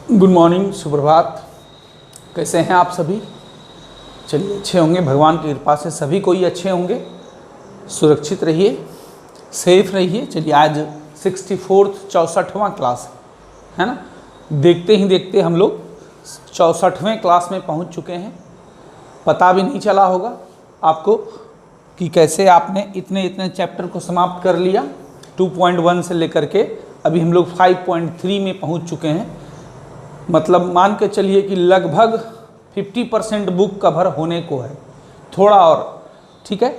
Good morning, सुप्रभात। कैसे हैं आप सभी? चलिए अच्छे होंगे, भगवान की कृपा से सभी कोई अच्छे होंगे। सुरक्षित रहिए, सेफ रहिए। चलिए आज 64वां क्लास है ना। देखते ही देखते हम लोग 64वें क्लास में पहुंच चुके हैं। पता भी नहीं चला होगा आपको कि कैसे आपने इतने चैप्टर को समाप्त कर लिया। 2.1 से लेकर के अभी हम लोग 5.3 में पहुंच चुके हैं। मतलब मान के चलिए कि लगभग 50% बुक कवर होने को है, थोड़ा और। ठीक है,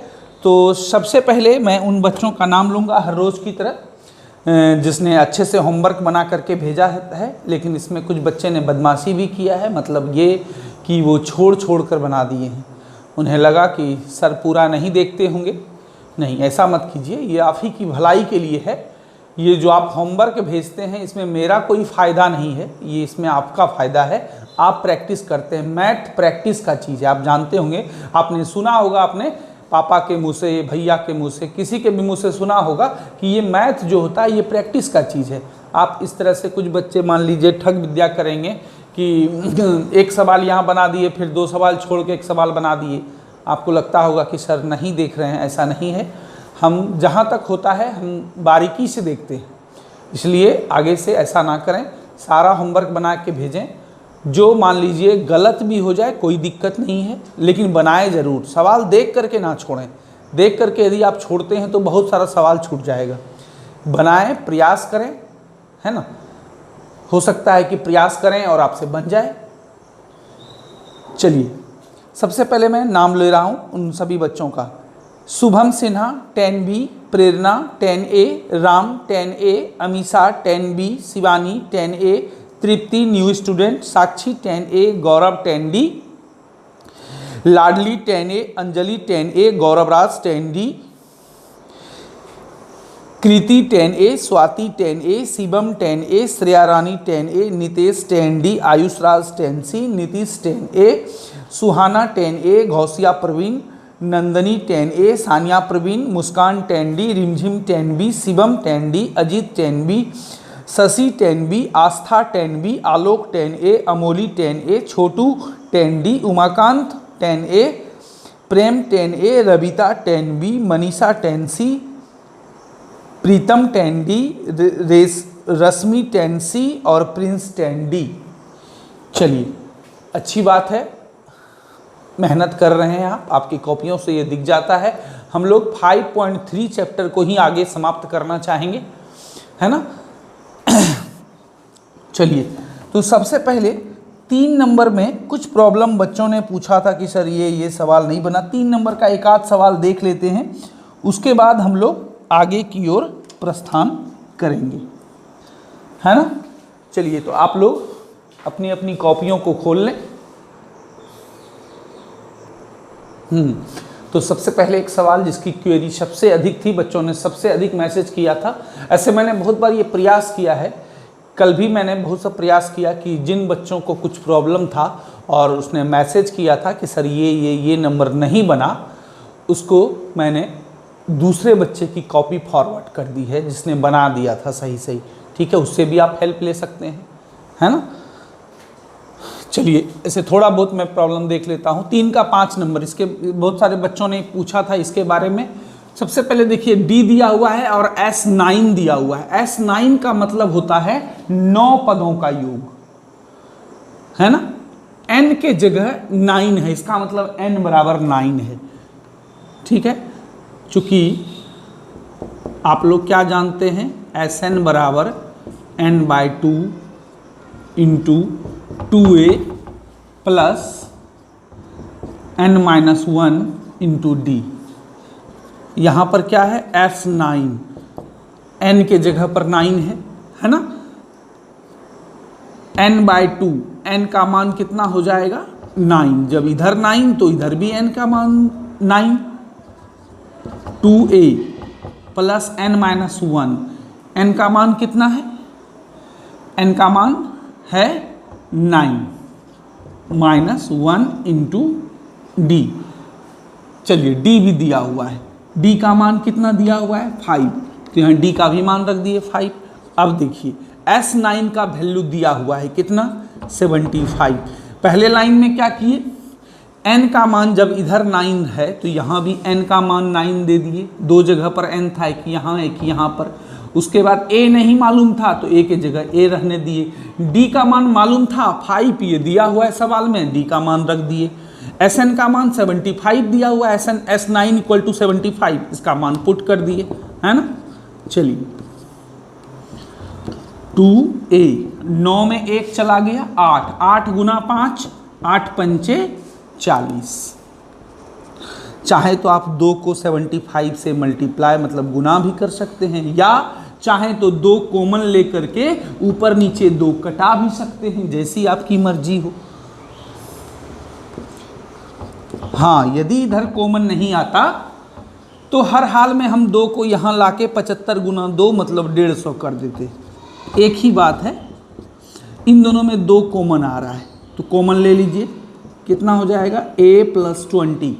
तो सबसे पहले मैं उन बच्चों का नाम लूँगा हर रोज़ की तरह जिसने अच्छे से होमवर्क बना करके भेजा है, लेकिन इसमें कुछ बच्चे ने बदमाशी भी किया है। मतलब ये कि वो छोड़ कर बना दिए हैं। उन्हें लगा कि सर पूरा नहीं देखते होंगे। नहीं, ऐसा मत कीजिए, ये आप ही की भलाई के लिए है। ये जो आप होमवर्क भेजते हैं इसमें मेरा कोई फ़ायदा नहीं है, ये इसमें आपका फ़ायदा है। आप प्रैक्टिस करते हैं, मैथ प्रैक्टिस का चीज़ है। आप जानते होंगे, आपने सुना होगा अपने पापा के मुँह से, भैया के मुँह से, किसी के भी मुँह से सुना होगा कि ये मैथ जो होता है ये प्रैक्टिस का चीज़ है। आप इस तरह से कुछ बच्चे मान लीजिए ठग विद्या करेंगे कि एक सवाल यहाँ बना दिए, फिर 2 सवाल छोड़ के एक सवाल बना दिए। आपको लगता होगा कि सर नहीं देख रहे हैं, ऐसा नहीं है। हम जहाँ तक होता है हम बारीकी से देखते हैं, इसलिए आगे से ऐसा ना करें। सारा होमवर्क बना के भेजें। जो मान लीजिए गलत भी हो जाए कोई दिक्कत नहीं है, लेकिन बनाए ज़रूर। सवाल देख करके ना छोड़ें। देख करके यदि आप छोड़ते हैं तो बहुत सारा सवाल छूट जाएगा। बनाएं, प्रयास करें, है ना। हो सकता है कि प्रयास करें और आपसे बन जाए। चलिए सबसे पहले मैं नाम ले रहा हूँ उन सभी बच्चों का। Shubham Sinha 10B, Prerna 10A, Ram 10A, Amisha 10B, Shivani 10A, Tripti new student, Sakshi 10A, Gaurav 10D, Ladli 10A, Anjali 10A, Gauravraj 10D, Kriti 10A, Swati 10A, Shivam 10A, Shreya Rani 10A, Nitesh 10D, Ayushraj 10C, Nitish 10A, Suhana 10A, Ghausiya Praveen, Nandini 10A, Saniya Praveen, Muskan 10D, Rimjhim 10B, Shivam 10D, Ajit 10B, Shashi 10B, आस्था 10B, आलोक 10A, अमोली 10A, छोटू 10D, उमाकांत 10A, प्रेम 10A, Ravita 10B, Manisha 10C, प्रीतम 10D, रश्मि 10C और Prince 10D। चलिए अच्छी बात है, मेहनत कर रहे हैं आप। आपकी कॉपियों से ये दिख जाता है। हम लोग 5.3 चैप्टर को ही आगे समाप्त करना चाहेंगे, है ना। चलिए, तो सबसे पहले 3 नंबर में कुछ प्रॉब्लम बच्चों ने पूछा था कि सर ये सवाल नहीं बना। 3 नंबर का एक आध सवाल देख लेते हैं, उसके बाद हम लोग आगे की ओर प्रस्थान करेंगे, है ना। चलिए, तो आप लोग अपनी अपनी कॉपियों को खोल लें। तो सबसे पहले एक सवाल जिसकी क्वेरी सबसे अधिक थी, बच्चों ने सबसे अधिक मैसेज किया था। ऐसे मैंने बहुत बार ये प्रयास किया है, कल भी मैंने बहुत सा प्रयास किया कि जिन बच्चों को कुछ प्रॉब्लम था और उसने मैसेज किया था कि सर ये नंबर नहीं बना, उसको मैंने दूसरे बच्चे की कॉपी फॉरवर्ड कर दी है जिसने बना दिया था सही। ठीक है, उससे भी आप हेल्प ले सकते हैं, है ना। चलिए ऐसे थोड़ा बहुत मैं प्रॉब्लम देख लेता हूँ। 3 का 5 नंबर, इसके बहुत सारे बच्चों ने पूछा था इसके बारे में। सबसे पहले देखिए, D दिया हुआ है और S9 दिया हुआ है। S9 का मतलब होता है 9 पदों का योग, है ना। N के जगह 9 है, इसका मतलब N बराबर 9 है। ठीक है, चूंकि आप लोग क्या जानते हैं, Sn बराबर n/2 into 2a plus n-1 into d। यहाँ पर क्या है, S9, n के जगह पर 9 है ना। n/2, n का मान कितना हो जाएगा, 9। जब इधर 9 तो इधर भी n का मान 9। 2a प्लस n-1, n का मान कितना है, n का मान है 9 -1 इंटू d। चलिए d भी दिया हुआ है, d का मान कितना दिया हुआ है, 5, तो यहाँ d का भी मान रख दिए 5। अब देखिए S9 का वैल्यू दिया हुआ है कितना, 75। पहले लाइन में क्या किए, n का मान जब इधर 9 है तो यहाँ भी n का मान 9 दे दिए, दो जगह पर n था, एक यहाँ एक यहाँ पर। उसके बाद a नहीं मालूम था तो a के जगह a रहने दिए। d का मान मालूम था 5, ये दिया हुआ है सवाल में, d का मान रख दिए। Sn का मान 75 दिया हुआ है, S9 इक्वल टू 75, इसका मान पुट कर दिए, है ना। चलिए 2a, 9 में 1 चला गया, 8, 8 गुना 5, 8 पंचे 40। चाहे तो आप 2 को 75 से मल्टीप्लाई मतलब गुना भी कर सकते हैं, या चाहे तो 2 कॉमन लेकर के ऊपर नीचे 2 कटा भी सकते हैं, जैसी आपकी मर्जी हो। हाँ, यदि इधर कॉमन नहीं आता तो हर हाल में हम 2 को यहाँ लाके 75 गुना 2 मतलब 150 कर देते। एक ही बात है, इन दोनों में 2 कॉमन आ रहा है तो कॉमन ले लीजिए, कितना हो जाएगा a + 20।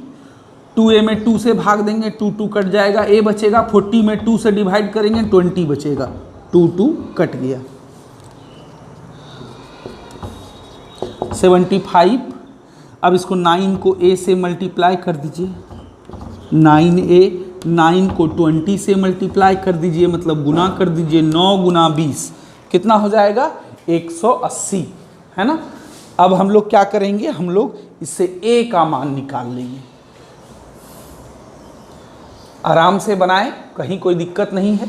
2a में 2 से भाग देंगे, 2 2 कट जाएगा, a बचेगा। 40 में 2 से डिवाइड करेंगे, 20 बचेगा, 2 2 कट गया। 75। अब इसको 9 को a से मल्टीप्लाई कर दीजिए, 9a, 9 को 20 से मल्टीप्लाई कर दीजिए मतलब गुना कर दीजिए, 9 गुना 20 कितना हो जाएगा 180, है ना। अब हम लोग क्या करेंगे, हम लोग इससे a का मान निकाल लेंगे। आराम से बनाएं, कहीं कोई दिक्कत नहीं है।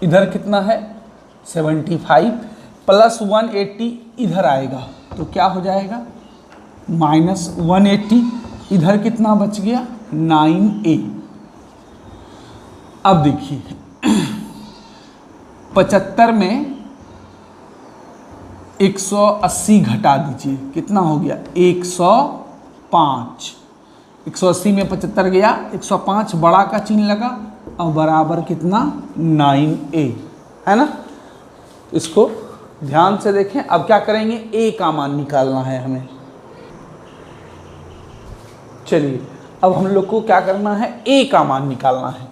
इधर कितना है 75 प्लस 180 इधर आएगा तो क्या हो जाएगा -180। इधर कितना बच गया 9a। अब देखिए 75 में 180 घटा दीजिए, कितना हो गया 105। 180 में 75 गया, 105 बड़ा का चिन्ह लगा और बराबर कितना 9a, है ना। इसको ध्यान से देखें। अब क्या करेंगे, a का मान निकालना है हमें। चलिए अब हम लोग को क्या करना है, a का मान निकालना है।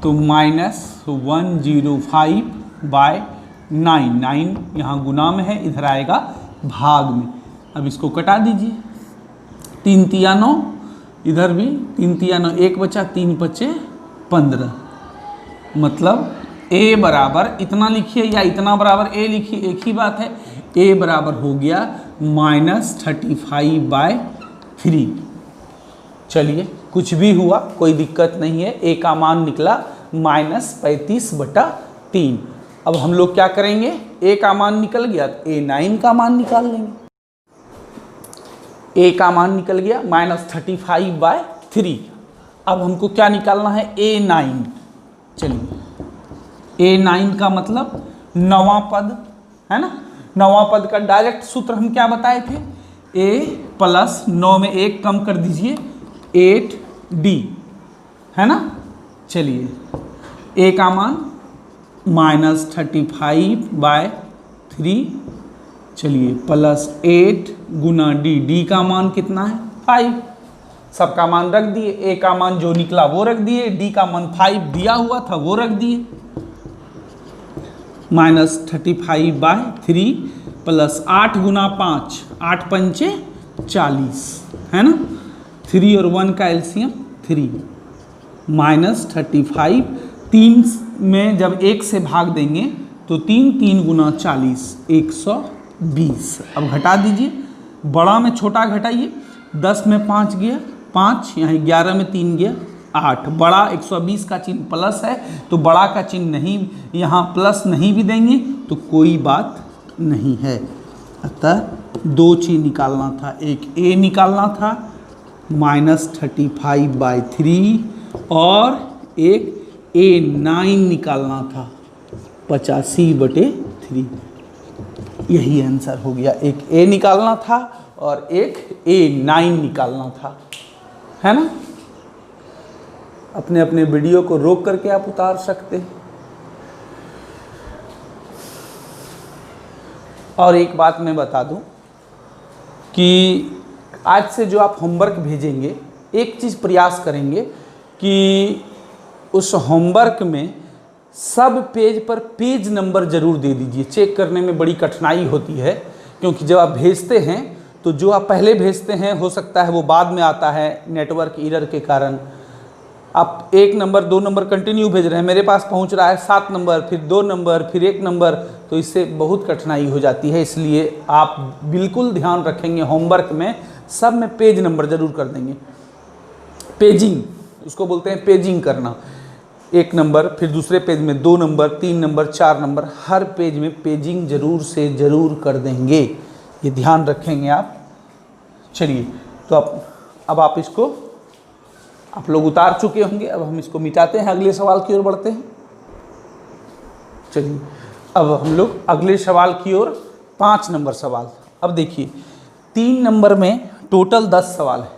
तो -105/9, 9 यहाँ गुना में है, इधर आएगा भाग में। अब इसको कटा दीजिए, 3 तिया 9, इधर भी 3 तिया 9, 1 बचा, 3 बचे 15। मतलब a बराबर इतना लिखिए या इतना बराबर a लिखिए, एक ही बात है। a बराबर हो गया -35/3। चलिए कुछ भी हुआ कोई दिक्कत नहीं है, a का मान निकला -35/3। अब हम लोग क्या करेंगे, a का मान निकल गया तो a9 का मान निकाल लेंगे। a का मान निकल गया -35/3। अब हमको क्या निकालना है, a9। चलिए a9 का मतलब 9वां पद, है ना। 9वां पद का डायरेक्ट सूत्र हम क्या बताए थे, a प्लस 9 में 1 कम कर दीजिए 8d, है ना। चलिए a का मान -35/3, चलिए प्लस 8 गुना d का मान कितना है 5। सबका मान रख दिए, a का मान जो निकला वो रख दिए, d का मान 5 दिया हुआ था वो रख दिए। -35/3 प्लस 8 गुना 5, 8 पंचे 40, है ना। 3 और 1 का एलसीएम 3, -35। 3 में जब 1 से भाग देंगे तो 3 3 गुना 40, 120। अब घटा दीजिए, बड़ा में छोटा घटाइए, 10 में 5 गया 5, यहाँ 11 में 3 गया 8। बड़ा 120 का चिन्ह प्लस है तो बड़ा का चिन्ह नहीं, यहाँ प्लस नहीं भी देंगे तो कोई बात नहीं है। अतः 2 चीज़ निकालना था, एक a निकालना था -35/3 और एक a9 निकालना था 85/3। यही आंसर हो गया, एक a निकालना था और एक a9 निकालना था, है ना। अपने अपने वीडियो को रोक करके आप उतार सकते हैं। और एक बात मैं बता दूं कि आज से जो आप होमवर्क भेजेंगे, एक चीज़ प्रयास करेंगे कि उस होमवर्क में सब पेज पर पेज नंबर जरूर दे दीजिए। चेक करने में बड़ी कठिनाई होती है, क्योंकि जब आप भेजते हैं तो जो आप पहले भेजते हैं हो सकता है वो बाद में आता है नेटवर्क एरर के कारण। आप 1 नंबर 2 नंबर कंटिन्यू भेज रहे हैं, मेरे पास पहुंच रहा है 7 नंबर, फिर 2 नंबर, फिर 1 नंबर, तो इससे बहुत कठिनाई हो जाती है। इसलिए आप बिल्कुल ध्यान रखेंगे, होमवर्क में सब में पेज नंबर जरूर कर देंगे। पेजिंग, उसको बोलते हैं पेजिंग करना। 1 नंबर, फिर दूसरे पेज में 2 नंबर, 3 नंबर, 4 नंबर, हर पेज में पेजिंग जरूर से जरूर कर देंगे, ये ध्यान रखेंगे आप। चलिए, तो अब आप इसको आप लोग उतार चुके होंगे, अब हम इसको मिटाते हैं, अगले सवाल की ओर बढ़ते हैं। चलिए, अब हम लोग अगले सवाल की ओर, 5 नंबर सवाल। अब देखिए 3 नंबर में टोटल 10 सवाल है।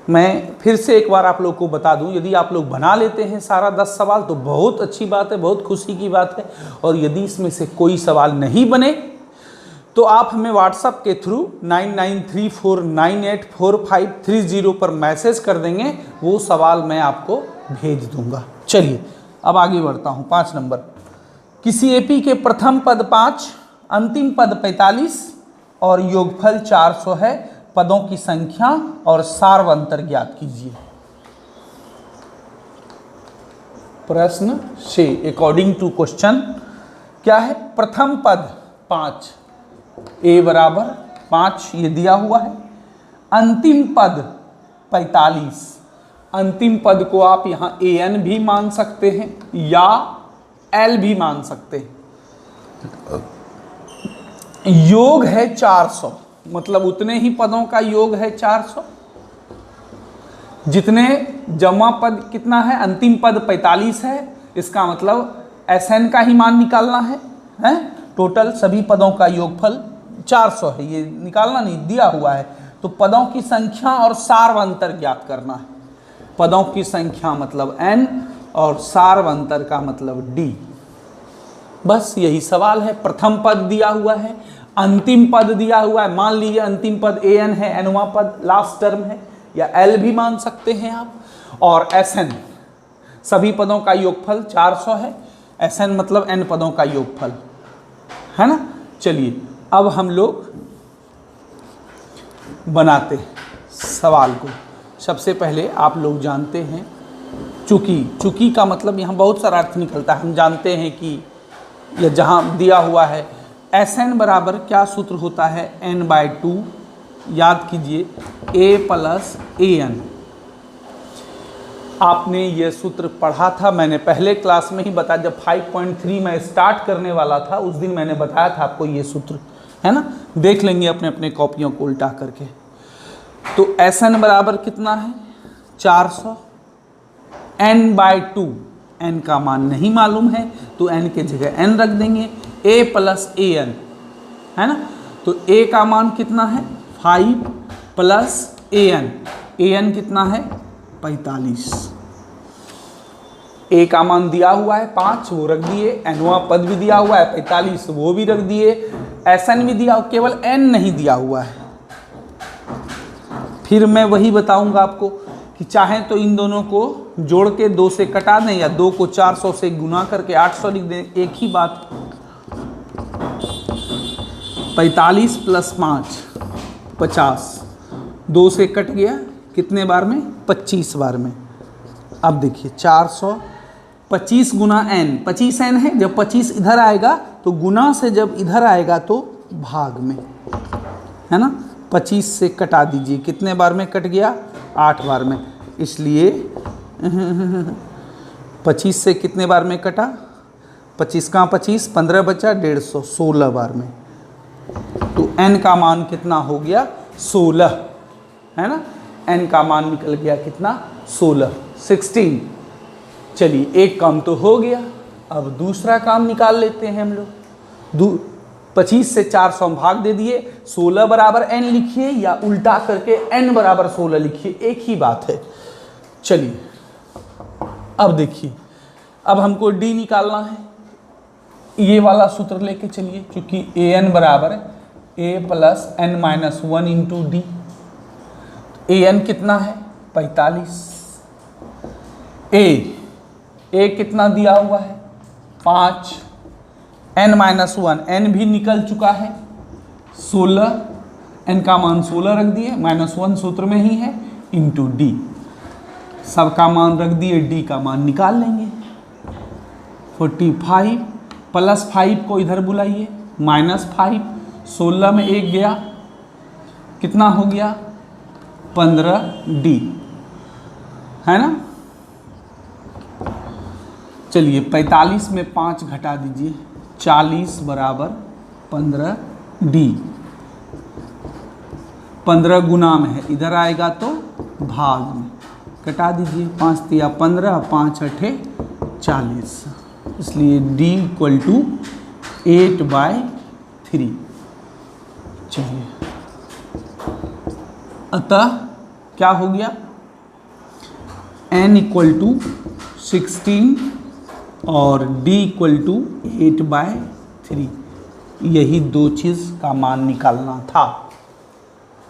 मैं फिर से एक बार आप लोग को बता दूं, यदि आप लोग बना लेते हैं सारा 10 सवाल तो बहुत अच्छी बात है, बहुत खुशी की बात है। और यदि इसमें से कोई सवाल नहीं बने तो आप हमें व्हाट्सएप के थ्रू 9934984530 पर मैसेज कर देंगे, वो सवाल मैं आपको भेज दूंगा। चलिए, अब आगे बढ़ता हूँ। 5 नंबर, किसी एपी के प्रथम पद 5, अंतिम पद 45 और योगफल 400 है, पदों की संख्या और सार्वंतर ज्ञात कीजिए। प्रश्न से अकॉर्डिंग टू क्वेश्चन क्या है? प्रथम पद 5, ए बराबर 5 ये दिया हुआ है। अंतिम पद 45, अंतिम पद को आप यहाँ an भी मान सकते हैं या l भी मान सकते हैं। योग है 400, मतलब उतने ही पदों का योग है 400। जितने जमा पद कितना है? अंतिम पद 45 है, इसका मतलब Sn का ही मान निकालना है, टोटल सभी पदों का योगफल 400 है, ये निकालना नहीं, दिया हुआ है। तो पदों की संख्या और सार्वंतर ज्ञात करना है। पदों की संख्या मतलब n और सार्वंतर का मतलब d। बस यही सवाल है। प्रथम पद दिया हुआ है, अंतिम पद दिया हुआ है। मान लीजिए अंतिम पद an है, nवां पद लास्ट टर्म है, या l भी मान सकते हैं आप। और Sn सभी पदों का योगफल 400 है। Sn मतलब n पदों का योगफल है ना। चलिए, अब हम लोग बनाते हैं सवाल को। सबसे पहले आप लोग जानते हैं चूंकि का मतलब यहाँ बहुत सारा अर्थ निकलता है। हम जानते हैं कि यह जहाँ दिया हुआ है Sn बराबर क्या सूत्र होता है? n/2, याद कीजिए a + an। आपने ये सूत्र पढ़ा था, मैंने पहले क्लास में ही बताया, जब 5.3 में स्टार्ट करने वाला था उस दिन मैंने बताया था आपको ये सूत्र, है ना। देख लेंगे अपने अपने कॉपियों को उल्टा करके। तो Sn बराबर कितना है? 400। n/2, n का मान नहीं मालूम है तो n के जगह n रख देंगे, a + an, है ना। तो a का मान कितना है? 5 + an, an कितना है? 45। a का मान दिया हुआ है 5, वो रख दिए। nवां पद भी दिया हुआ है 45, वो भी रख दिए। Sn भी दिया, केवल n नहीं दिया हुआ है। फिर मैं वही बताऊंगा आपको कि चाहे तो इन दोनों को जोड़ के 2 से कटा दें या 2 को 400 से गुना करके 800 लिख दें, एक ही बात। 45 + 5 50, 2 से कट गया, कितने बार में? 25 बार में। अब देखिए 400 25 गुना n, 25 n है। जब 25 इधर आएगा तो गुना से जब इधर आएगा तो भाग में, है ना। 25 से कटा दीजिए, कितने बार में कट गया? 8 बार में। इसलिए 25 से कितने बार में कटा? 25 का 25, 15 बचा, 150, 16 बार में। तो n का मान कितना हो गया? 16, है ना। n का मान निकल गया कितना? 16। चलिए, एक काम तो हो गया, अब दूसरा काम निकाल लेते हैं हम लोग। 25 से 400 भाग दे दिए, 16 बराबर n लिखिए या उल्टा करके n बराबर 16 लिखिए, एक ही बात है। चलिए, अब देखिए, अब हमको d निकालना है। ये वाला सूत्र लेके चलिए, क्योंकि an बराबर a + n - 1 × d। an कितना है? 45। a कितना दिया हुआ है? 5 n माइनस 1, n भी निकल चुका है 16, n का मान 16 रख दिए, -1 सूत्र में ही है, इंटू डी, सबका मान रख दिए, डी का मान निकाल लेंगे। 45 प्लस 5 को इधर बुलाइए, -5, 16 में 1 गया, कितना हो गया 15d, है ना। चलिए 45 में 5 घटा दीजिए, 40 बराबर 15d, 15 गुना में है, इधर आएगा तो भाग में, कटा दीजिए, 5 तिया 15, 5 अठे 40, इसलिए d इक्वल टू 8/3। चलिए अतः क्या हो गया, n इक्वल टू 16 और d इक्वल टू 8/3, यही दो चीज़ का मान निकालना था,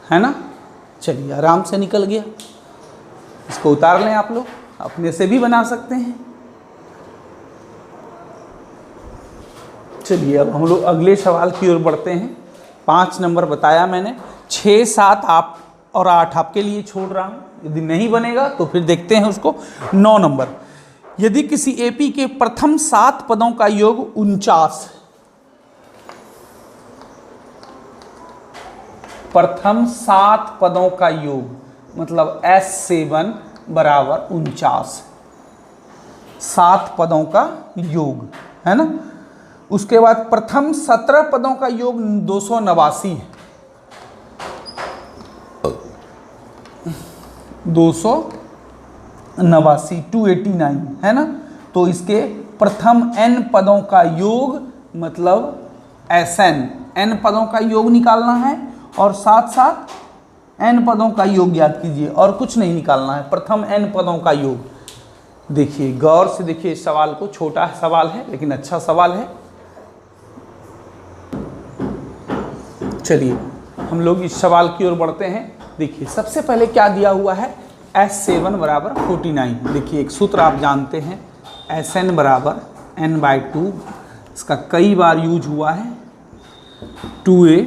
है ना। चलिए आराम से निकल गया, इसको उतार लें, आप लोग अपने से भी बना सकते हैं। चलिए अब हम लोग अगले सवाल की ओर बढ़ते हैं। 5 नंबर बताया मैंने, 6, 7 आप और 8 आपके लिए छोड़ रहा हूँ, यदि नहीं बनेगा तो फिर देखते हैं उसको। 9 नंबर, यदि किसी एपी के प्रथम 7 पदों का योग 49, प्रथम 7 पदों का योग मतलब S7 बराबर 49, 7 पदों का योग, है ना। उसके बाद प्रथम 17 पदों का योग 289 है, 289, 289, है ना। तो इसके प्रथम n पदों का योग मतलब Sn, n पदों का योग निकालना है और साथ साथ n पदों का योग याद कीजिए, और कुछ नहीं निकालना है, प्रथम n पदों का योग। देखिए गौर से देखिए इस सवाल को, छोटा सवाल है लेकिन अच्छा सवाल है। चलिए हम लोग इस सवाल की ओर बढ़ते हैं। देखिए सबसे पहले क्या दिया हुआ है, S7 बराबर 49। देखिए एक सूत्र आप जानते हैं, Sn बराबर n/2, इसका कई बार यूज हुआ है, 2a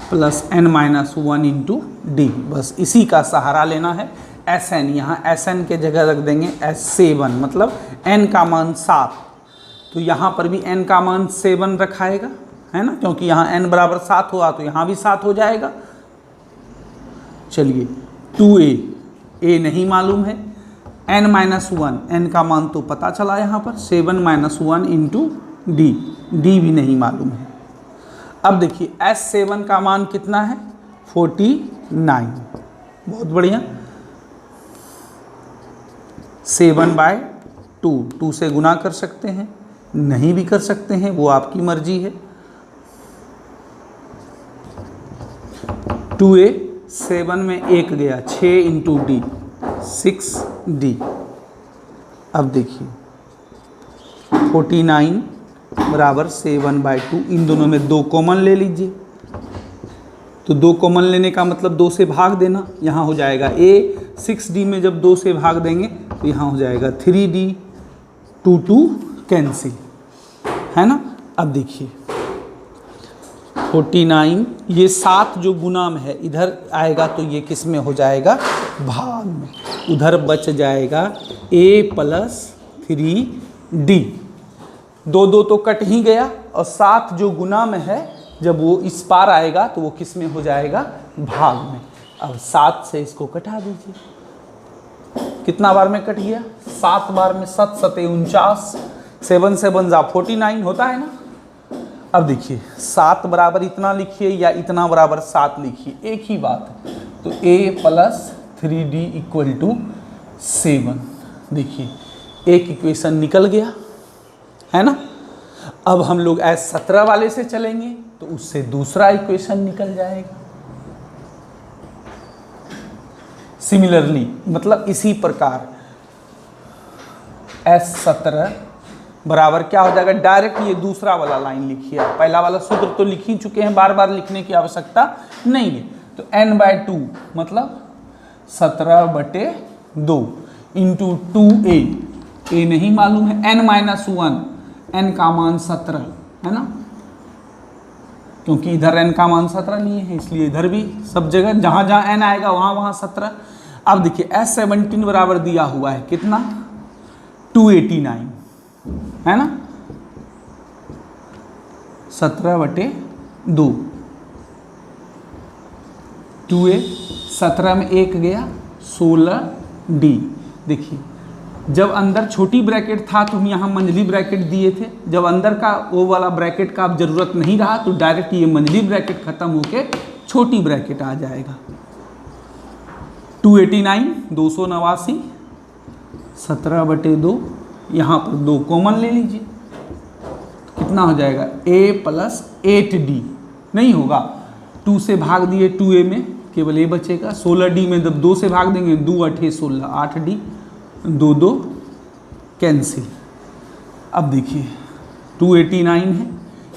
plus n-1 into D, बस इसी का सहारा लेना है। Sn, यहाँ Sn के जगह रख देंगे S7, मतलब n का मान 7, तो यहाँ पर भी n का मान 7 रखाएगा, है ना, क्योंकि यहाँ n बराबर 7 हुआ तो यहाँ भी 7 हो जाएगा। चलिए 2a, a नहीं मालूम है, n-1, n का मान तो पता चला यहाँ पर, 7-1 इंटू डी, डी भी नहीं मालूम है। अब देखिए S7 का मान कितना है, 49, बहुत बढ़िया, 7/2, 2 से गुना कर सकते हैं, नहीं भी कर सकते हैं, वो आपकी मर्जी है। 2a, 7 में 1 गया, 6 इंटू डी, 6d। अब देखिए 49 बराबर 7/2, इन दोनों में 2 कॉमन ले लीजिए, तो 2 कॉमन लेने का मतलब 2 से भाग देना, यहाँ हो जाएगा a, 6d में जब 2 से भाग देंगे तो यहाँ हो जाएगा 3d, 2 कैंसिल, है ना। अब देखिए 49, ये 7 जो गुना में है इधर आएगा तो ये किस में हो जाएगा, भाग में, उधर बच जाएगा a प्लस 3d, 2 तो कट ही गया, और 7 जो गुना में है जब वो इस पार आएगा तो वो किस में हो जाएगा, भाग में। अब 7 से इसको कटा दीजिए, कितना बार में कट गया, 7 बार में, 7 सते 49, 7 से 49 होता है ना। अब देखिए 7 बराबर इतना लिखिए या इतना बराबर 7 लिखिए, एक ही बात है, तो a plus 3d equal to 7। देखिए एक इक्वेशन निकल गया, है ना। अब हम लोग S17 वाले से चलेंगे तो उससे दूसरा इक्वेशन निकल जाएगा। सिमिलरली मतलब इसी प्रकार S17 बराबर क्या हो जाएगा, डायरेक्ट ये दूसरा वाला लाइन लिखिए, पहला वाला सूत्र तो लिख ही चुके हैं, बार बार लिखने की आवश्यकता नहीं है। तो n/2 मतलब 17/2 इंटू 2a, ए नहीं मालूम है, n-1, n का मान 17 है ना, क्योंकि इधर n का मान 17 लिए है, इसलिए इधर भी सब जगह जहाँ जहाँ n आएगा वहाँ वहाँ 17। अब देखिए S17 बराबर दिया हुआ है कितना, 289 है ना, 17/2, 2a, 17 में 1 गया 16d। देखिए जब अंदर छोटी ब्रैकेट था तो हम यहाँ मंझली ब्रैकेट दिए थे, जब अंदर का वो वाला ब्रैकेट का अब ज़रूरत नहीं रहा तो डायरेक्ट ये मंझली ब्रैकेट ख़त्म होके छोटी ब्रैकेट आ जाएगा। 289, 289, 17/2, यहाँ पर 2 कॉमन ले लीजिए तो कितना हो जाएगा, a + 8d नहीं होगा, 2 से भाग दिए 2a में केवल a बचेगा, 16d में जब 2 से भाग देंगे 2 × 8 = 16, 8d, 2 2 कैंसिल। अब देखिए 289 है,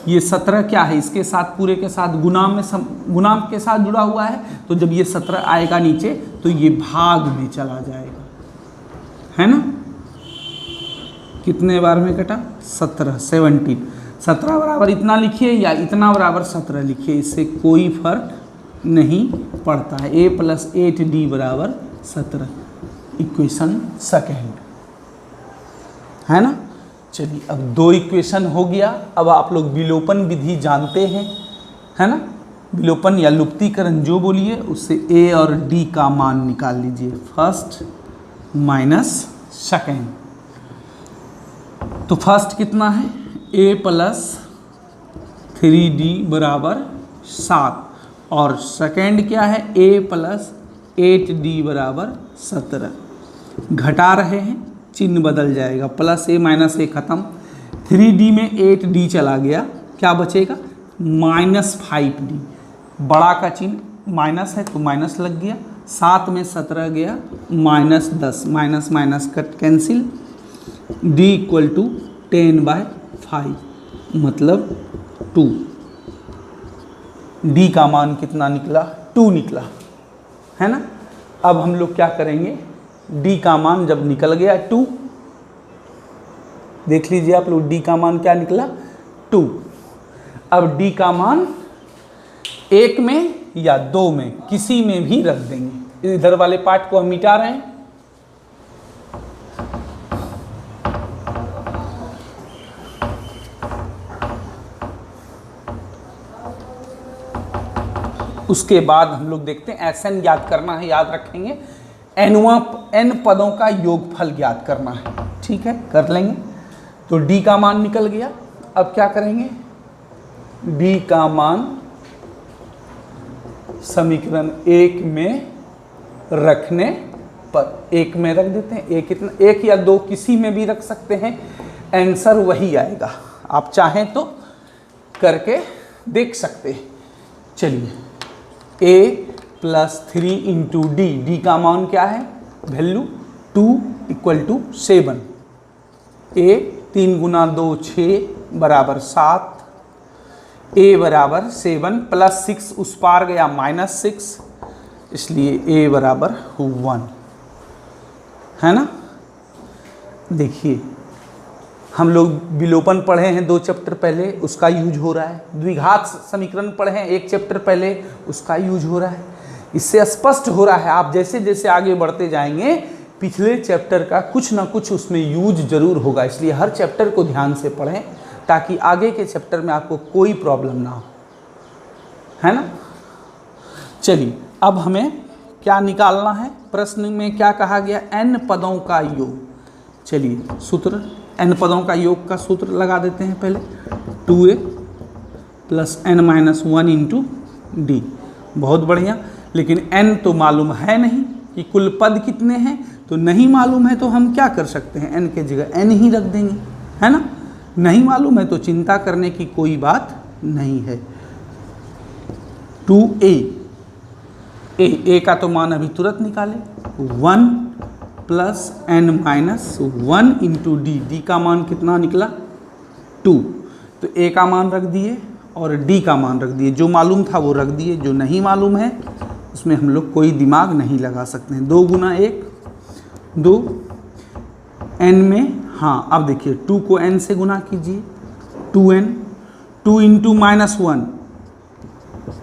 ये 17 क्या है, इसके साथ पूरे के साथ गुणाम के साथ जुड़ा हुआ है, तो जब ये 17 आएगा नीचे तो ये भाग में चला जाएगा, है ना। कितने बार में कटा, 17, 17 बराबर इतना लिखिए या इतना बराबर 17 लिखिए, इससे कोई फर्क नहीं पड़ता है। a + 8d = 17, इक्वेशन सेकेंड, है ना। चलिए अब 2 इक्वेशन हो गया। अब आप लोग विलोपन विधि जानते हैं, है ना, विलोपन या लुप्तीकरण जो बोलिए, उससे a और d का मान निकाल लीजिए, फर्स्ट माइनस सेकेंड। तो फर्स्ट कितना है, a + 3d = 7 और सेकेंड क्या है, a + 8d = 17। घटा रहे हैं, चिन्ह बदल जाएगा, +a - a खत्म, 3d में 8d चला गया, क्या बचेगा, -5d, बड़ा का चिन्ह माइनस है तो माइनस लग गया, 7 में 17 गया, -10, माइनस कट कैंसिल, d = 10/5 मतलब 2, d का मान कितना निकला, 2 निकला, है ना। अब हम लोग क्या करेंगे, d का मान जब निकल गया 2, देख लीजिए आप लोग d का मान क्या निकला, 2। अब d का मान 1 में या 2 में किसी में भी रख देंगे, इधर वाले पार्ट को हम मिटा रहे हैं। उसके बाद हम लोग देखते हैं Sn ज्ञात करना है, याद रखेंगे, n पदों का योगफल ज्ञात करना है, ठीक है, कर लेंगे। तो d का मान निकल गया, अब क्या करेंगे, d का मान समीकरण 1 में रखने पर, 1 में रख देते हैं, 1 या 2 किसी में भी रख सकते हैं, आंसर वही आएगा, आप चाहें तो करके देख सकते हैं। चलिए a + 3 × d का मान क्या है, वैल्यू 2 = 7, a 3 × 2 6 = 7, a = 7 + 6 उस पार गया -6, इसलिए a = 1, है ना। देखिए हम लोग विलोपन पढ़े हैं 2 चैप्टर पहले, उसका यूज हो रहा है, द्विघात समीकरण पढ़े हैं 1 चैप्टर पहले, उसका यूज हो रहा है। इससे स्पष्ट हो रहा है, आप जैसे जैसे आगे बढ़ते जाएंगे पिछले चैप्टर का कुछ ना कुछ उसमें यूज जरूर होगा, इसलिए हर चैप्टर को ध्यान से पढ़ें ताकि आगे के चैप्टर में आपको कोई प्रॉब्लम ना हो, है ना। चलिए अब हमें क्या निकालना है, प्रश्न में क्या कहा गया, n पदों का योग। चलिए सूत्र, n पदों का योग का सूत्र लगा देते हैं पहले, 2a + n - 1 × d। बहुत बढ़िया, लेकिन n तो मालूम है नहीं कि कुल पद कितने हैं, तो नहीं मालूम है तो हम क्या कर सकते हैं, n के जगह n ही रख देंगे, है ना। नहीं मालूम है तो चिंता करने की कोई बात नहीं है। 2a, a का तो मान अभी तुरंत निकाले, 1 + n - 1 × d, d का मान कितना निकला, 2, तो a का मान रख दिए और d का मान रख दिए, जो मालूम था वो रख दिए, जो नहीं मालूम है उसमें हम लोग कोई दिमाग नहीं लगा सकते हैं। 2 × 1 2, n में, हाँ अब देखिए 2 को n से गुना कीजिए, 2n, 2 इंटू -1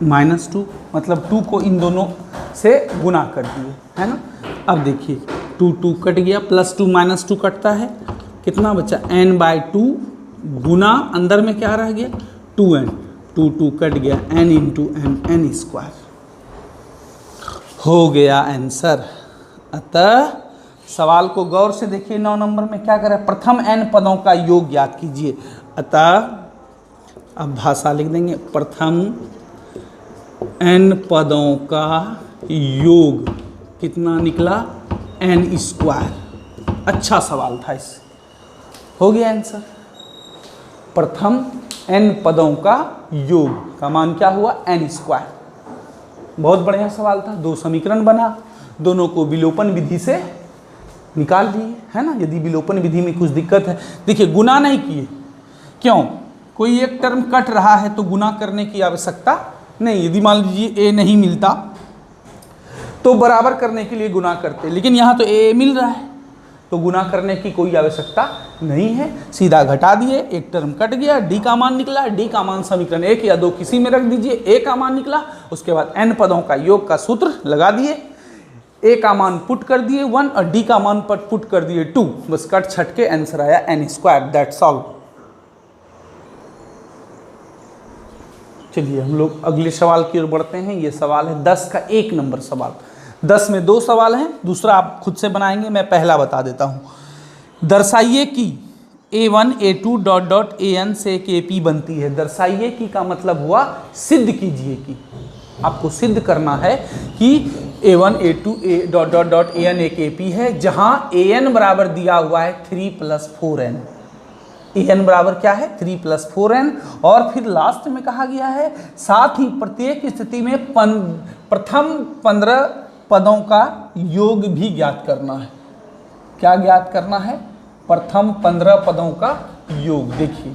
-2, मतलब 2 को इन दोनों से गुना कर दिए, है ना। अब देखिए 2 2 कट गया, +2 -2 कटता है, कितना बचा n/2 गुना अंदर में क्या रह गया 2n, 2 2 कट गया, n into n, n square हो गया आंसर। अतः सवाल को गौर से देखिए, 9 नंबर में क्या करें, प्रथम n पदों का योग ज्ञात कीजिए। अतः अब भाषा लिख देंगे, प्रथम n पदों का योग कितना निकला n स्क्वायर। अच्छा सवाल था, इस हो गया आंसर। प्रथम n पदों का योग का मान क्या हुआ n स्क्वायर। बहुत बढ़िया सवाल था। 2 समीकरण बना, दोनों को विलोपन विधि से निकाल लिए, है ना। यदि विलोपन विधि में कुछ दिक्कत है, देखिए गुना नहीं किए, क्यों, कोई एक टर्म कट रहा है तो गुना करने की आवश्यकता नहीं। यदि मान लीजिए a नहीं मिलता तो बराबर करने के लिए गुना करते, लेकिन यहाँ तो a मिल रहा है तो गुना करने की कोई आवश्यकता नहीं है, सीधा घटा दिए, एक टर्म कट गया, d का मान निकला, d का मान समीकरण 1 या 2 किसी में रख दीजिए, a का मान निकला, उसके बाद n पदों का योग का सूत्र लगा दिए, a का मान पुट कर दिए 1 और d का मान पर पुट कर दिए 2, बस कट छट के आंसर आया n स्क्वायर, दैट्स ऑल। चलिए हम लोग अगले सवाल की ओर बढ़ते हैं। ये सवाल है 10 का 1 नंबर सवाल। 10 में 2 सवाल हैं, दूसरा आप खुद से बनाएंगे, मैं पहला बता देता हूँ। दर्शाइए कि a1 a2 dot dot an से एक ap बनती है। दर्शाइए कि का मतलब हुआ सिद्ध कीजिए कि, आपको सिद्ध करना है कि a1 a2 dot dot dot an एक ap है, जहाँ an बराबर दिया हुआ है 3 + 4n। an बराबर क्या है 3 + 4n, और फिर लास्ट में कहा गया है साथ ही प्रत्येक स्थिति में प्रथम 15 पदों का योग भी ज्ञात करना है। क्या ज्ञात करना है, प्रथम 15 पदों का योग। देखिए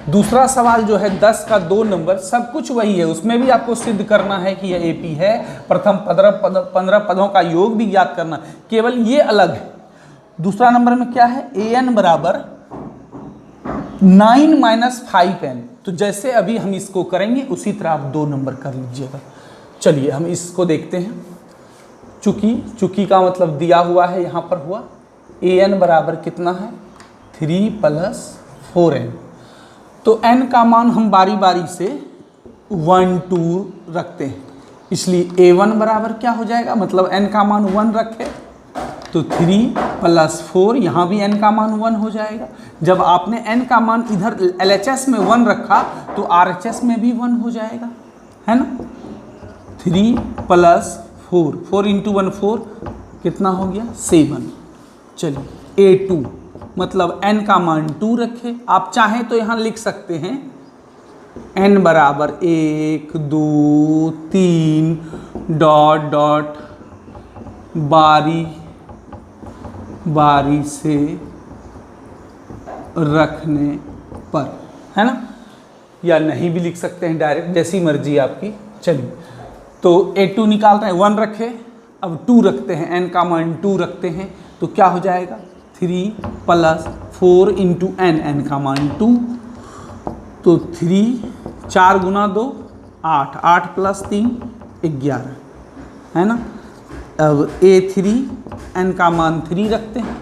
दूसरा सवाल जो है 10 का 2 नंबर, सब कुछ वही है, उसमें भी आपको सिद्ध करना है कि यह AP है, प्रथम 15 पदों का योग भी ज्ञात करना, केवल ये अलग है। दूसरा नंबर में क्या है, an बराबर 9 - 5n, तो जैसे अभी हम इसको करेंगे उसी तरह आप 2 नंबर कर लीजिएगा। चलिए हम इसको देखते हैं। चूंकि का मतलब दिया हुआ है, यहाँ पर हुआ an बराबर कितना है 3 + 4n, तो n का मान हम बारी बारी से 1 2 रखते हैं, इसलिए a1 बराबर क्या हो जाएगा, मतलब n का मान 1 रखे तो 3 + 4, यहाँ भी n का मान 1 हो जाएगा। जब आपने n का मान इधर LHS में 1 रखा तो RHS में भी 1 हो जाएगा, है ना। 3 + 4, 4 × 1 4, कितना हो गया 7। चलिए a2 मतलब n का मान 2 रखे, आप चाहें तो यहाँ लिख सकते हैं n बराबर 1 2 3 डॉट डॉट बारी से रखने पर, है ना, या नहीं भी लिख सकते हैं डायरेक्ट, जैसी मर्जी आपकी। चलिए तो a2 निकाल रहे हैं, 1 रखे, अब 2 रखते हैं, n का मान 2 रखते हैं, तो क्या हो जाएगा 3 + 4 × n, n का मान 2, तो 3 4 × 2 8, 8 + 3 11, है ना। अब a3 n का मान 3 रखते हैं,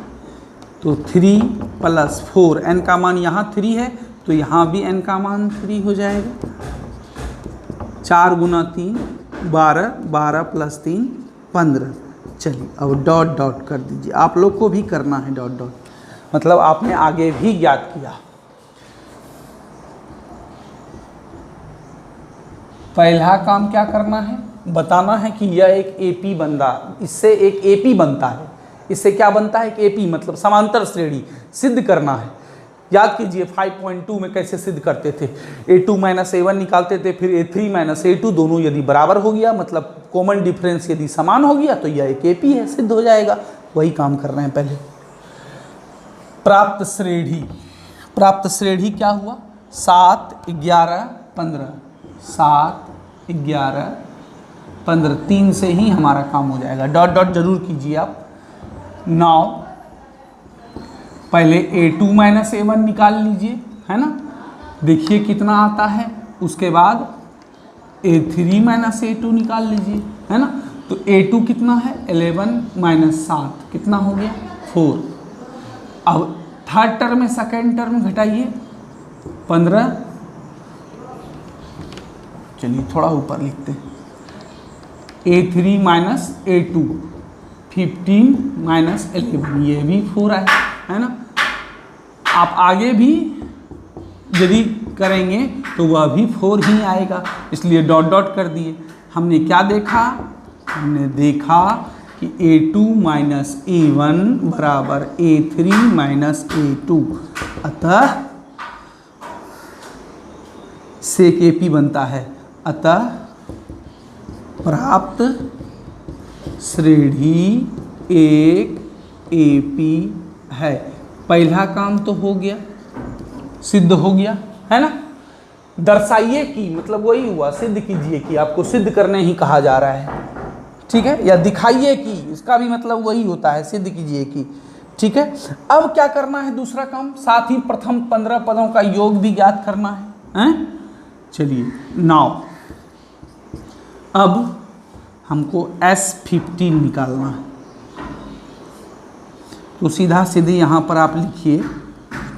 तो 3 + 4, n का मान यहाँ 3 है तो यहाँ भी n का मान 3 हो जाएगा। 4 × 3 12, 12 + 3 15। चलिए अब डॉट डॉट कर दीजिए, आप लोग को भी करना है डॉट डॉट, मतलब आपने आगे भी ज्ञात किया। पहला काम क्या करना है, बताना है कि यह एक AP बनता, इससे एक AP बनता है, इससे क्या बनता है, एक AP मतलब समांतर श्रेणी सिद्ध करना है। याद कीजिए 5.2 में कैसे सिद्ध करते थे, a2 - a1 निकालते थे, फिर a3 - a2 दोनों यदि बराबर हो गया, मतलब कॉमन डिफरेंस यदि समान हो गया तो यह एक AP है, सिद्ध हो जाएगा। वही काम कर रहे हैं पहले। प्राप्त श्रेणी क्या हुआ 7 11 15, 7 11 15, 3 से ही हमारा काम हो जाएगा। डॉट डॉट जरूर कीजिए आप। नाउ पहले A2 माइनस A1 निकाल लीजिए, है ना। देखिए कितना आता है। उसके बाद A3 माइनस A2 निकाल लीजिए, है ना। तो A2 कितना है 11 माइनस 7 कितना हो गया 4। अब थर्ड टर्म में सेकेंड टर्म घटाइए 15, चलिए थोड़ा ऊपर लिखते हैं, A3 माइनस A2 15 माइनस 11, ये भी 4 है ना। आप आगे भी यदि करेंगे तो वह भी 4 ही आएगा, इसलिए डॉट डॉट कर दिए। हमने क्या देखा, हमने देखा कि A2 माइनस A1 बराबर A3 माइनस A2, अतः सेक AP बनता है। अतः प्राप्त श्रेणी एक AP है। पहला काम तो हो गया, सिद्ध हो गया, है ना। दर्शाइए कि मतलब वही हुआ, सिद्ध कीजिए कि, आपको सिद्ध करने ही कहा जा रहा है, ठीक है। या दिखाइए कि, इसका भी मतलब वही होता है, सिद्ध कीजिए कि, ठीक है। अब क्या करना है दूसरा काम, साथ ही प्रथम 15 पदों का योग भी ज्ञात करना है। चलिए नाउ अब हमको S15 निकालना है। तो सीधा सीधे यहाँ पर आप लिखिए,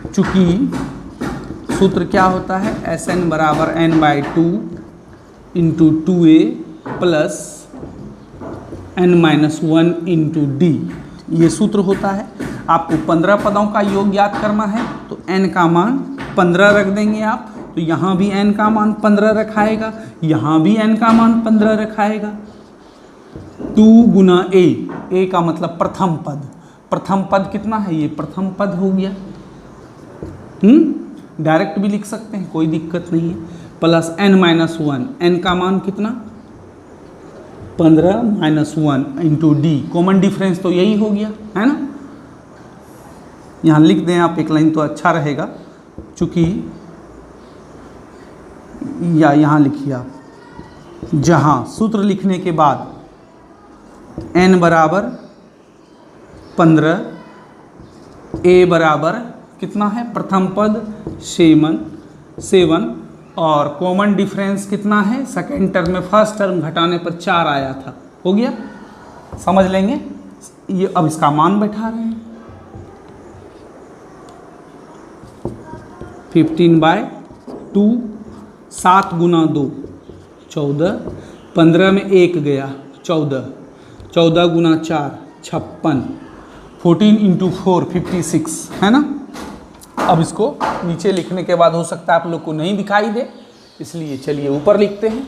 चूँकि सूत्र क्या होता है, Sn बराबर n/2 into 2a plus n-1 into d, ये सूत्र होता है। आपको 15 पदों का योग ज्ञात करना है, तो n का मान 15 रख देंगे आप, तो यहाँ भी n का मान 15 रखाएगा, यहाँ भी n का मान 15 रखाएगा। 2 गुना a का मतलब प्रथम पद, प्रथम पद कितना है, ये प्रथम पद हो गया। डायरेक्ट भी लिख सकते हैं, कोई दिक्कत नहीं है। प्लस n-1, n का मान कितना 15 minus 1 into D, common difference तो यही हो गया, है ना। यहाँ लिख दें आप एक लाइन तो अच्छा रहेगा, चूँकि या यहाँ लिखिए आप, जहाँ सूत्र लिखने के बाद n बराबर 15, a बराबर कितना है प्रथम पद 7 और कॉमन डिफरेंस कितना है, सेकेंड टर्म में फर्स्ट टर्म घटाने पर 4 आया था, हो गया। समझ लेंगे ये। अब इसका मान बैठा रहे हैं 15/2, 7 गुना 2 14, 15 में 1 गया 14, 14 गुना 4 56, 14 इंटू 4 56, है ना। अब इसको नीचे लिखने के बाद हो सकता है आप लोग को नहीं दिखाई दे, इसलिए चलिए ऊपर लिखते हैं।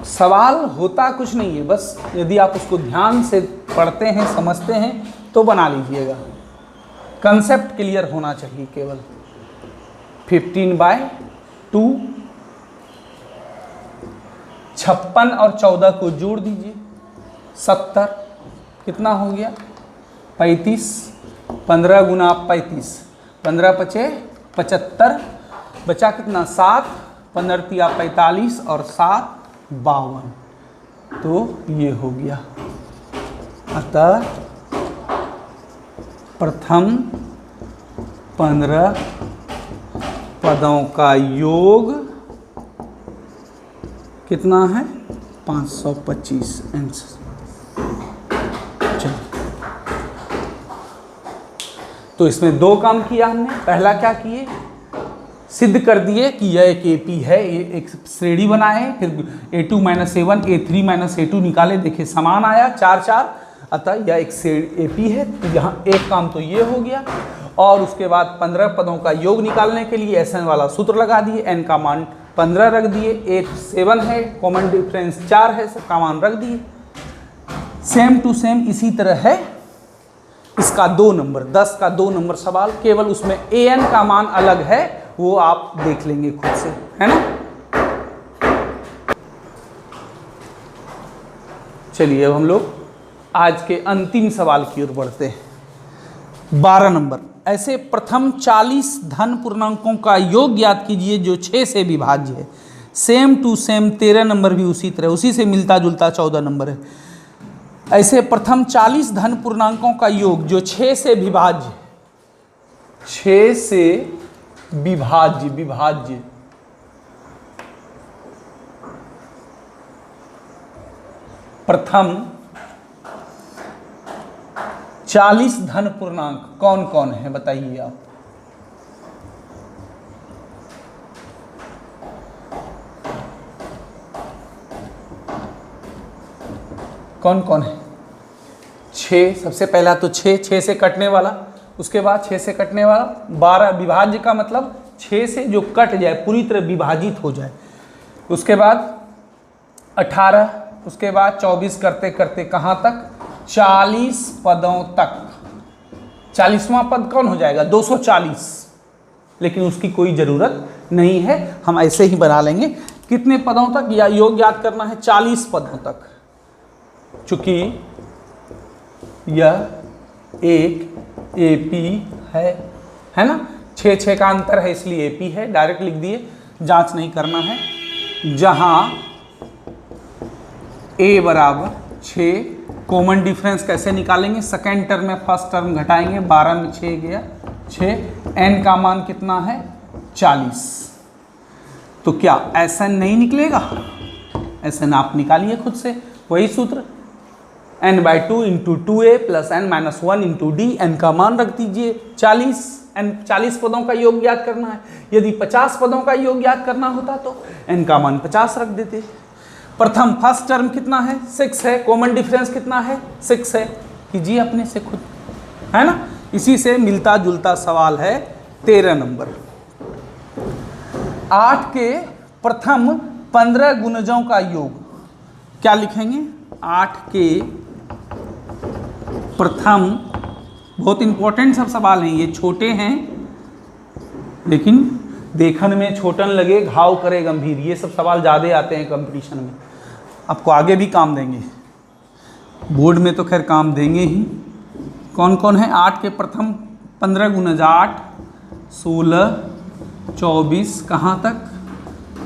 सवाल होता कुछ नहीं है, बस यदि आप उसको ध्यान से पढ़ते हैं समझते हैं तो बना लीजिएगा। कंसेप्ट क्लियर होना चाहिए केवल। 15/2, 56 और 14 को जोड़ दीजिए 70, कितना हो गया 35, 15 गुना 35, 15 पचे 75, बचा कितना 7, 15 तिया 45 और 7 52, तो ये हो गया। अतः प्रथम 15 पदों का योग कितना है 525 आंसर। तो इसमें 2 काम किया हमने। पहला क्या किए, सिद्ध कर दिए कि यह एक AP है, ये एक श्रेणी बनाए, फिर A2 minus A1 A3 minus A2 निकाले, देखे समान आया 4 4, अतः यह एक AP है। तो यहाँ एक काम तो ये हो गया, और उसके बाद 15 पदों का योग निकालने के लिए SN वाला सूत्र लगा दिए, n का मान 15 रख दिए, A 7 है, कॉमन डिफरेंस 4 है, सबका मान रख दिए। सेम टू सेम इसी तरह है इसका 2 नंबर 10 का 2 नंबर सवाल, केवल उसमें AN का मान अलग है, वो आप देख लेंगे खुद से, है ना। चलिए अब हम लोग आज के अंतिम सवाल की ओर बढ़ते हैं। 12 नंबर, ऐसे प्रथम 40 धन पूर्णांकों का योग ज्ञात कीजिए जो 6 से विभाज्य है। सेम टू सेम 13 नंबर भी उसी तरह, उसी से मिलता जुलता 14 नंबर है। ऐसे प्रथम 40 धन पूर्णांकों का योग जो 6 से विभाज्य, 6 से विभाज्य प्रथम 40 धन पूर्णांक कौन कौन है बताइए आप। कौन कौन है? 6, सबसे पहला तो 6 से कटने वाला, उसके बाद 6 से कटने वाला 12, विभाज्य का मतलब 6 से जो कट जाए, पूरी तरह विभाजित हो जाए, उसके बाद 18, उसके बाद 24 करते करते कहाँ तक? 40 पदों तक। 40वां पद कौन हो जाएगा? 240, लेकिन उसकी कोई ज़रूरत नहीं है, हम ऐसे ही बना लेंगे। कितने पदों तक या योग याद करना है? 40 पदों तक, चूंकि यह एक एपी है ना, 6 का अंतर है इसलिए एपी है, डायरेक्ट लिख दिए, जांच नहीं करना है। जहां ए बराबर 6, कॉमन डिफरेंस कैसे निकालेंगे? सेकेंड टर्म में फर्स्ट टर्म घटाएंगे, 12 में 6 गया 6, एन का मान कितना है? 40। तो क्या एसएन नहीं निकलेगा? एसएन आप निकालिए खुद से, वही सूत्र n/2 into 2a plus n-1 into d, n का मान रख दीजिए 40। एन 40 पदों का योग याद करना है, यदि 50 पदों का योग याद करना होता तो n का मान 50 रख देते। प्रथम फर्स्ट टर्म कितना है? 6 है, कॉमन डिफरेंस कितना है? 6 है, कीजिए अपने से खुद, है ना। इसी से मिलता जुलता सवाल है 13 नंबर। 8 के प्रथम 15 गुणजों का योग क्या लिखेंगे? 8 के प्रथम, बहुत इंपॉर्टेंट सब सवाल हैं, ये छोटे हैं लेकिन देखने में छोटन लगे घाव करे गंभीर, ये सब सवाल ज़्यादा आते हैं कंपटीशन में, आपको आगे भी काम देंगे, बोर्ड में तो खैर काम देंगे ही। कौन कौन है? 8 के प्रथम 15 गुणज 8, 16, 24, कहाँ तक?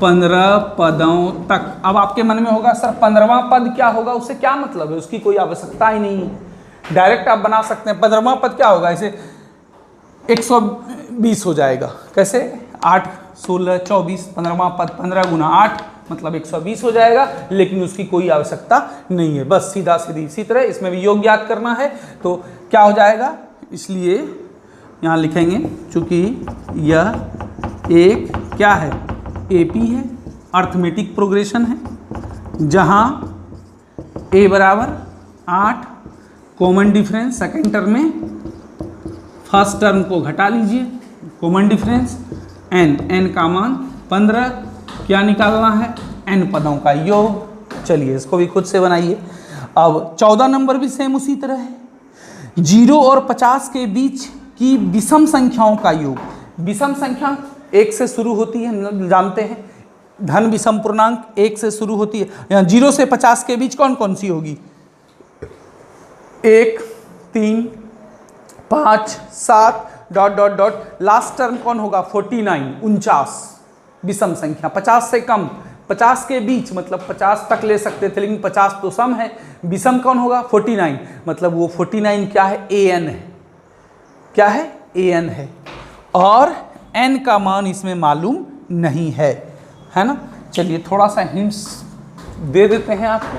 15 पदों तक। अब आपके मन में होगा सर 15वां पद क्या होगा, उससे क्या मतलब है? उसकी कोई आवश्यकता ही नहीं है, डायरेक्ट आप बना सकते हैं। 15वां पद क्या होगा? इसे 120 हो जाएगा। कैसे? 8, 16, 24, 15वां पद 15 गुना 8 मतलब 120 हो जाएगा, लेकिन उसकी कोई आवश्यकता नहीं है, बस सीधा सीधी। इसी तरह इसमें भी योग याद करना है तो क्या हो जाएगा, इसलिए यहाँ लिखेंगे चूँकि यह एक क्या है? एपी है, अर्थमेटिक प्रोग्रेशन है, जहाँ ए बराबर 8, कॉमन डिफरेंस सेकेंड टर्म में फर्स्ट टर्म को घटा लीजिए, कॉमन डिफरेंस एन का मान 15, क्या निकालना है? एन पदों का योग। चलिए इसको भी खुद से बनाइए। अब 14 नंबर भी सेम उसी तरह है, 0 और 50 के बीच की विषम संख्याओं का योग। विषम संख्या 1 से शुरू होती है, हम जानते हैं, धन विषम पूर्णांक 1 से शुरू होती है। यहाँ 0 से 50 के बीच कौन कौन सी होगी? 1, 3, 5, 7 ... लास्ट टर्म कौन होगा? 49, 49 विषम संख्या। 50 से कम, 50 के बीच मतलब 50 तक ले सकते थे, लेकिन 50 तो सम है। विषम कौन होगा? 49, मतलब वो 49 क्या है? an है। क्या है? an है, और n का मान इसमें मालूम नहीं है ना। चलिए थोड़ा सा हिंट्स दे देते हैं आपको,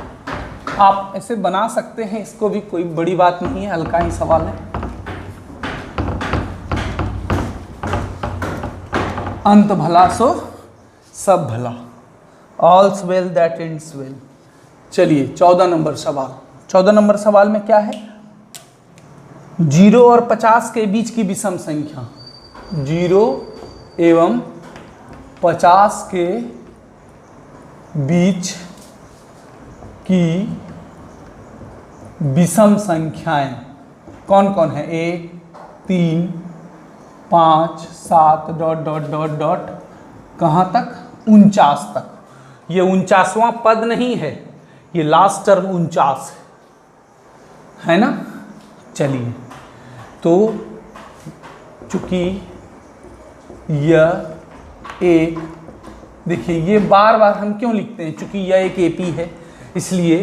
आप ऐसे बना सकते हैं, इसको भी कोई बड़ी बात नहीं है, हल्का ही सवाल है। अंत भला सो सब भला, ऑल्स वेल दैट एंड्स वेल। चलिए 14 नंबर सवाल। 14 नंबर सवाल में क्या है? 0 और 50 के बीच की विषम संख्या, 0 एवं 50 के बीच की विषम संख्याएं कौन कौन है? 1, 3, 5, 7 ... कहाँ तक? 49 तक। ये 49वां पद नहीं है, ये लास्ट टर्म 49 है ना। चलिए तो चूंकि यह एक, देखिए ये बार बार हम क्यों लिखते हैं? चूंकि यह एक एपी है, इसलिए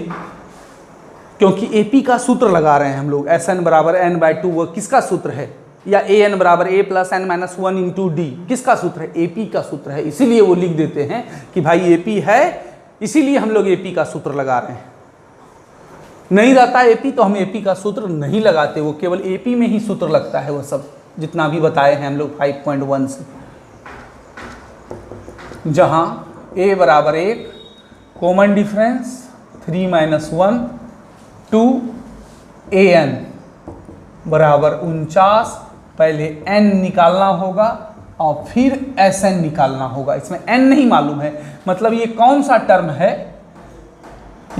क्योंकि एपी का सूत्र लगा रहे हैं हम लोग, एस एन बराबर एन बाई टू, वो किसका सूत्र है, या ए एन बराबर A plus N minus one into D, किसका सूत्र है, एपी का सूत्र है। इसीलिए वो लिख देते हैं कि भाई एपी है, इसीलिए हम लोग एपी का सूत्र लगा रहे हैं। नहीं रहता एपी तो हम एपी का सूत्र नहीं लगाते, वो केवल एपी में ही सूत्र लगता है, वो सब जितना भी बताए हैं हम लोग 5.1 से, जहां ए बराबर 1, कॉमन डिफरेंस 3 माइनस 1, 2 ए एन बराबर 49, पहले n निकालना होगा और फिर एस एन निकालना होगा। इसमें n नहीं मालूम है, मतलब ये कौन सा टर्म है,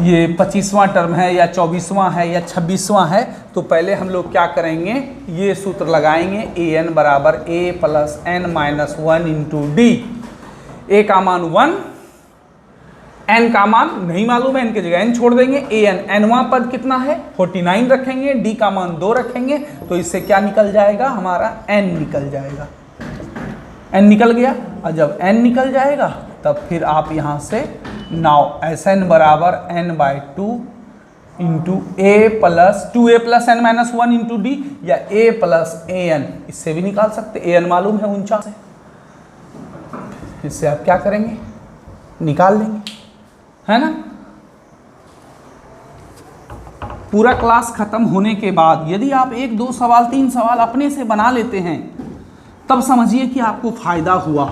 ये 25वां टर्म है या 24वां है या 26वां है। तो पहले हम लोग क्या करेंगे, ये सूत्र लगाएंगे, ए एन बराबर A plus N minus one into D. A का मान 1, एन का मान नहीं मालूम है, एन की जगह एन छोड़ देंगे, ए एन, एनवां पद कितना है 49 रखेंगे, डी का मान 2 रखेंगे, तो इससे क्या निकल जाएगा, हमारा एन निकल जाएगा। एन निकल गया, और जब एन निकल जाएगा तब फिर आप यहाँ से नाउ एस एन बराबर N by two into a plus 2a plus N minus one into d, या ए प्लस ए एन, इससे भी निकाल सकते, ए एन मालूम है 49 है, इससे आप क्या करेंगे, निकाल लेंगे, है ना। पूरा क्लास खत्म होने के बाद यदि आप 1, 2 सवाल 3 सवाल अपने से बना लेते हैं तब समझिए कि आपको फायदा हुआ,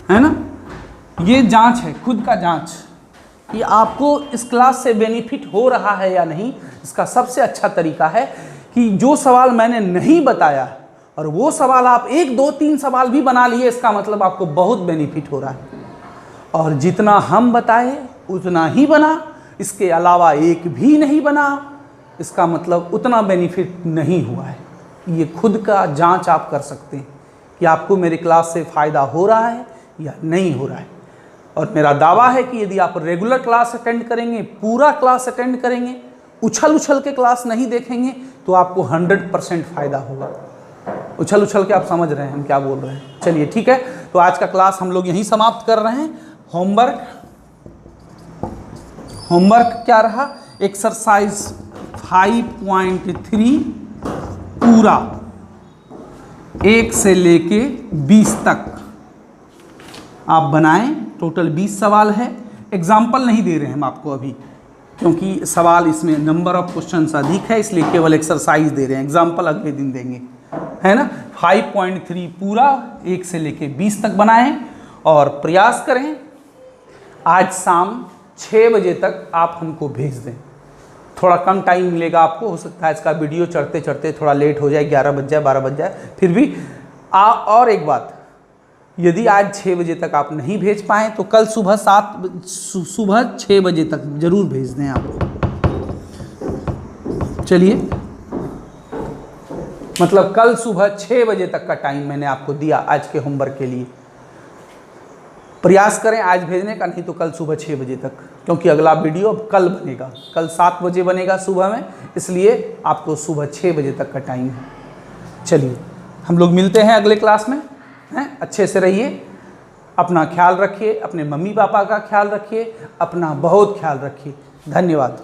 है ना। ये जांच है, खुद का जांच, कि आपको इस क्लास से बेनिफिट हो रहा है या नहीं। इसका सबसे अच्छा तरीका है कि जो सवाल मैंने नहीं बताया और वो सवाल आप 1, 2, 3 सवाल भी बना लिए, इसका मतलब आपको बहुत बेनिफिट हो रहा है। और जितना हम बताए उतना ही बना, इसके अलावा एक भी नहीं बना, इसका मतलब उतना बेनिफिट नहीं हुआ है। ये खुद का जांच आप कर सकते हैं कि आपको मेरी क्लास से फ़ायदा हो रहा है या नहीं हो रहा है। और मेरा दावा है कि यदि आप रेगुलर क्लास अटेंड करेंगे, पूरा क्लास अटेंड करेंगे, उछल उछल के क्लास नहीं देखेंगे, तो आपको 100% फ़ायदा होगा। उछल उछल के आप समझ रहे हैं हम क्या बोल रहे हैं। चलिए ठीक है, तो आज का क्लास हम लोग यहीं समाप्त कर रहे हैं। होमवर्क क्या रहा, एक्सरसाइज 5.3 पूरा 1 से लेके 20 तक आप बनाएं। टोटल 20 सवाल है, एग्जाम्पल नहीं दे रहे हैं हम आपको अभी, क्योंकि सवाल इसमें नंबर ऑफ क्वेश्चंस अधिक है, इसलिए केवल एक्सरसाइज दे रहे हैं, एग्जाम्पल अगले दिन देंगे, है ना। 5.3 पूरा 1 से लेके 20 तक बनाएं और प्रयास करें आज शाम 6 बजे तक आप हमको भेज दें। थोड़ा कम टाइम मिलेगा आपको, हो सकता है इसका वीडियो चढ़ते चढ़ते थोड़ा लेट हो जाए, 11 बज जाए, 12 बज जाए, फिर भी और एक बात, यदि आज 6 बजे तक आप नहीं भेज पाएँ तो कल सुबह 6 बजे तक ज़रूर भेज दें आप। चलिए, मतलब कल सुबह 6 बजे तक का टाइम मैंने आपको दिया आज के होमवर्क के लिए। प्रयास करें आज भेजने का, नहीं तो कल सुबह 6 बजे तक, क्योंकि अगला वीडियो अब कल बनेगा, कल 7 बजे बनेगा सुबह में, इसलिए आपको सुबह 6 बजे तक का टाइम है। चलिए, हम लोग मिलते हैं अगले क्लास में, हैं। अच्छे से रहिए, अपना ख्याल रखिए, अपने मम्मी पापा का ख्याल रखिए, अपना बहुत ख्याल रखिए। धन्यवाद।